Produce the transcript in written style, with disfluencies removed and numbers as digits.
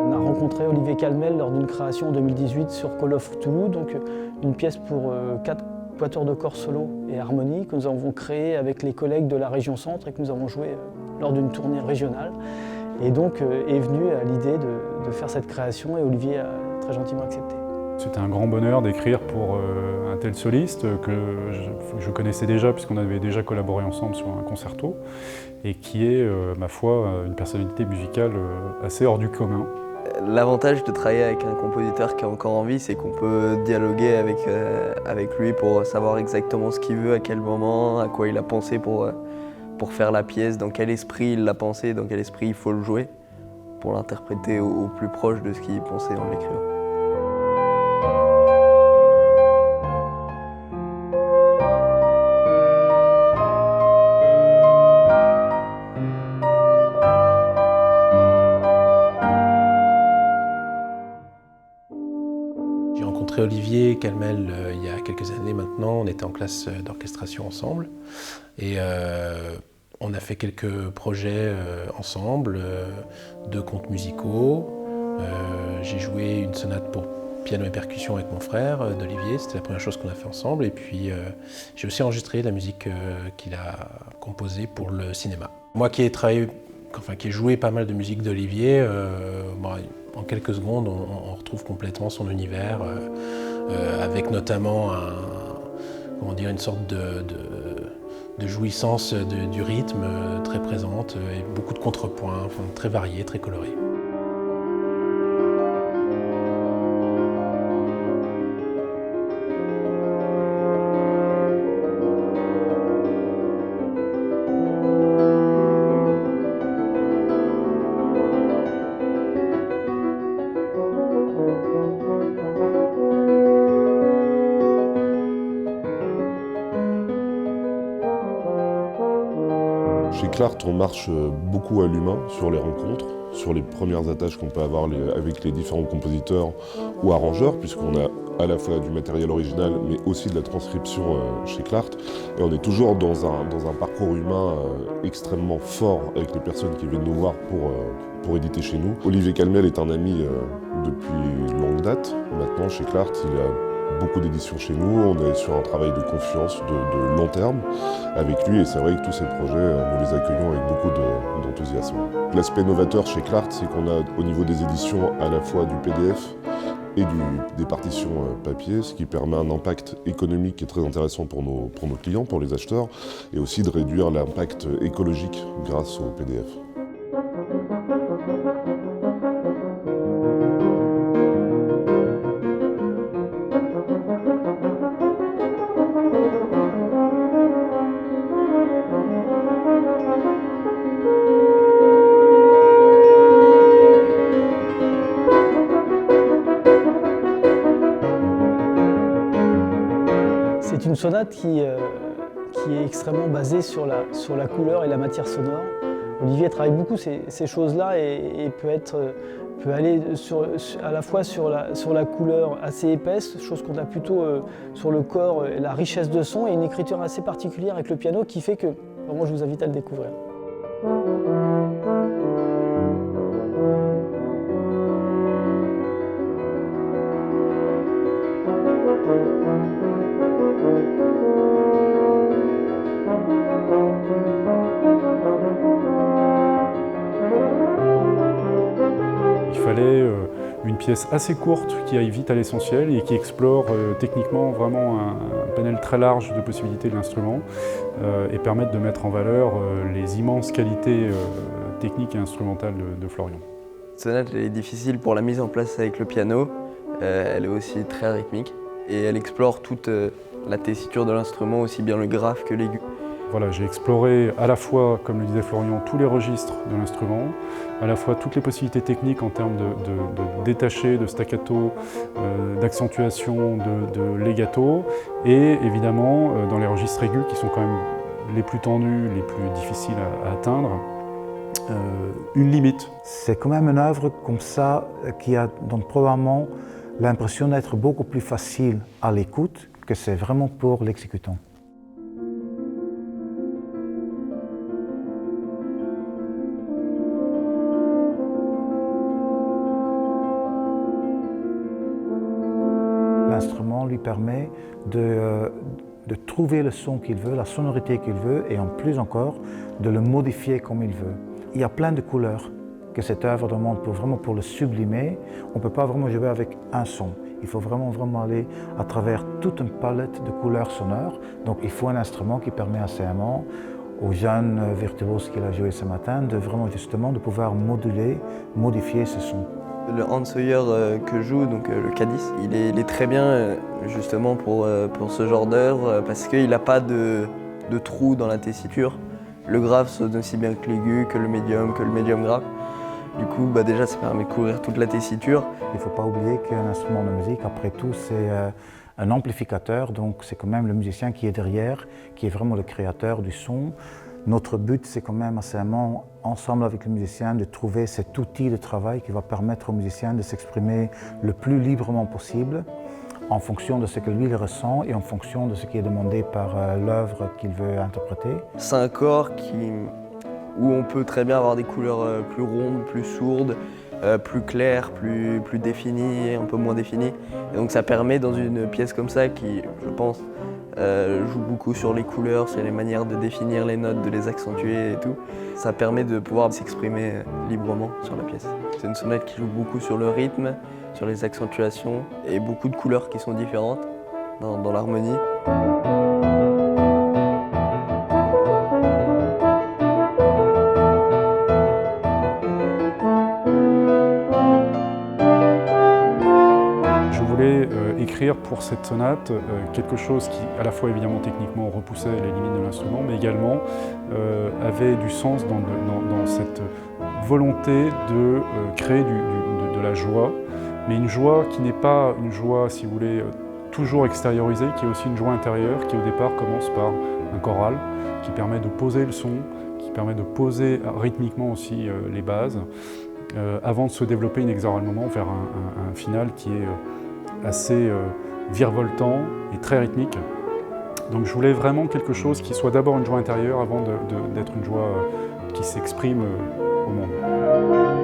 On a rencontré Olivier Calmel lors d'une création en 2018 sur Call of Cthulhu, donc une pièce pour 4 quatuors de corps solo et harmonie que nous avons créée avec les collègues de la région Centre et que nous avons joué lors d'une tournée régionale. Et donc est venue l'idée de faire cette création et Olivier a très gentiment accepté. C'était un grand bonheur d'écrire pour un tel soliste que je connaissais déjà puisqu'on avait déjà collaboré ensemble sur un concerto et qui est, ma foi, une personnalité musicale assez hors du commun. L'avantage de travailler avec un compositeur qui est encore en vie, c'est qu'on peut dialoguer avec lui pour savoir exactement ce qu'il veut, à quel moment, à quoi il a pensé pour faire la pièce, dans quel esprit il l'a pensé, dans quel esprit il faut le jouer, pour l'interpréter au plus proche de ce qu'il pensait en l'écrivant. J'ai rencontré Olivier Calmel il y a quelques années maintenant, on était en classe d'orchestration ensemble et on a fait quelques projets ensemble, 2 contes musicaux. J'ai joué une sonate pour piano et percussion avec mon frère d'Olivier, c'était la première chose qu'on a fait ensemble. Et puis j'ai aussi enregistré la musique qu'il a composée pour le cinéma. Moi qui ai joué pas mal de musique d'Olivier, en quelques secondes on retrouve complètement son univers, avec notamment une sorte de jouissance du rythme très présente et beaucoup de contrepoints, très variés, très colorés. Chez Clart, on marche beaucoup à l'humain sur les rencontres, sur les premières attaches qu'on peut avoir avec les différents compositeurs ou arrangeurs, puisqu'on a à la fois du matériel original, mais aussi de la transcription chez Clart. Et on est toujours dans un parcours humain extrêmement fort avec les personnes qui viennent nous voir pour éditer chez nous. Olivier Calmel est un ami depuis longue date. Maintenant, chez Clart, il a beaucoup d'éditions chez nous, on est sur un travail de confiance, de long terme avec lui et c'est vrai que tous ces projets, nous les accueillons avec beaucoup d'enthousiasme. L'aspect novateur chez Clart, c'est qu'on a au niveau des éditions à la fois du PDF et des partitions papier, ce qui permet un impact économique qui est très intéressant pour nos clients, pour les acheteurs, et aussi de réduire l'impact écologique grâce au PDF. C'est une sonate qui est extrêmement basée sur la couleur et la matière sonore. Olivier travaille beaucoup ces choses-là et peut aller à la fois sur la couleur assez épaisse, chose qu'on a plutôt sur le corps, la richesse de son et une écriture assez particulière avec le piano qui fait que vraiment je vous invite à le découvrir. Il fallait une pièce assez courte qui aille vite à l'essentiel et qui explore techniquement vraiment un panel très large de possibilités de l'instrument et permette de mettre en valeur les immenses qualités techniques et instrumentales de Florian. Cette sonate elle est difficile pour la mise en place avec le piano, elle est aussi très rythmique et elle explore toute la tessiture de l'instrument, aussi bien le grave que l'aigu. Voilà, j'ai exploré à la fois, comme le disait Florian, tous les registres de l'instrument, à la fois toutes les possibilités techniques en termes de détaché, de staccato, d'accentuation, de legato, et évidemment dans les registres aigus qui sont quand même les plus tendus, les plus difficiles à atteindre, une limite. C'est quand même une œuvre comme ça qui a donc probablement l'impression d'être beaucoup plus facile à l'écoute que c'est vraiment pour l'exécutant. L'instrument lui permet de trouver le son qu'il veut, la sonorité qu'il veut, et en plus encore, de le modifier comme il veut. Il y a plein de couleurs que cette œuvre demande pour le sublimer. On ne peut pas vraiment jouer avec un son. Il faut vraiment aller à travers toute une palette de couleurs sonores. Donc il faut un instrument qui permet à Simon, aux jeunes virtuoses qu'il a joué ce matin, de vraiment justement de pouvoir moduler, modifier ce son. Le Hans Sawyer que je joue, donc le Cadiz, il est très bien justement pour ce genre d'œuvre parce qu'il n'a pas de trou dans la tessiture. Le grave sonne aussi bien que l'aigu, que le médium grave. Du coup, déjà, ça permet de couvrir toute la tessiture. Il ne faut pas oublier qu'un instrument de musique, après tout, c'est un amplificateur, donc c'est quand même le musicien qui est derrière, qui est vraiment le créateur du son. Notre but, c'est quand même assez ensemble avec le musicien, de trouver cet outil de travail qui va permettre au musicien de s'exprimer le plus librement possible, en fonction de ce que lui il ressent et en fonction de ce qui est demandé par l'œuvre qu'il veut interpréter. C'est un corps où on peut très bien avoir des couleurs plus rondes, plus sourdes, plus claires, plus définies, un peu moins définies. Et donc ça permet dans une pièce comme ça qui, je pense, joue beaucoup sur les couleurs, sur les manières de définir les notes, de les accentuer et tout. Ça permet de pouvoir s'exprimer librement sur la pièce. C'est une sonate qui joue beaucoup sur le rythme, sur les accentuations et beaucoup de couleurs qui sont différentes dans l'harmonie. Écrire pour cette sonate quelque chose qui, à la fois évidemment techniquement, repoussait les limites de l'instrument, mais également avait du sens dans cette volonté de créer de la joie, mais une joie qui n'est pas une joie, si vous voulez, toujours extériorisée, qui est aussi une joie intérieure, qui au départ commence par un choral, qui permet de poser le son, qui permet de poser rythmiquement aussi les bases, avant de se développer inexorablement vers un final qui est assez virevoltant et très rythmique. Donc je voulais vraiment quelque chose qui soit d'abord une joie intérieure avant d'être une joie qui s'exprime au monde.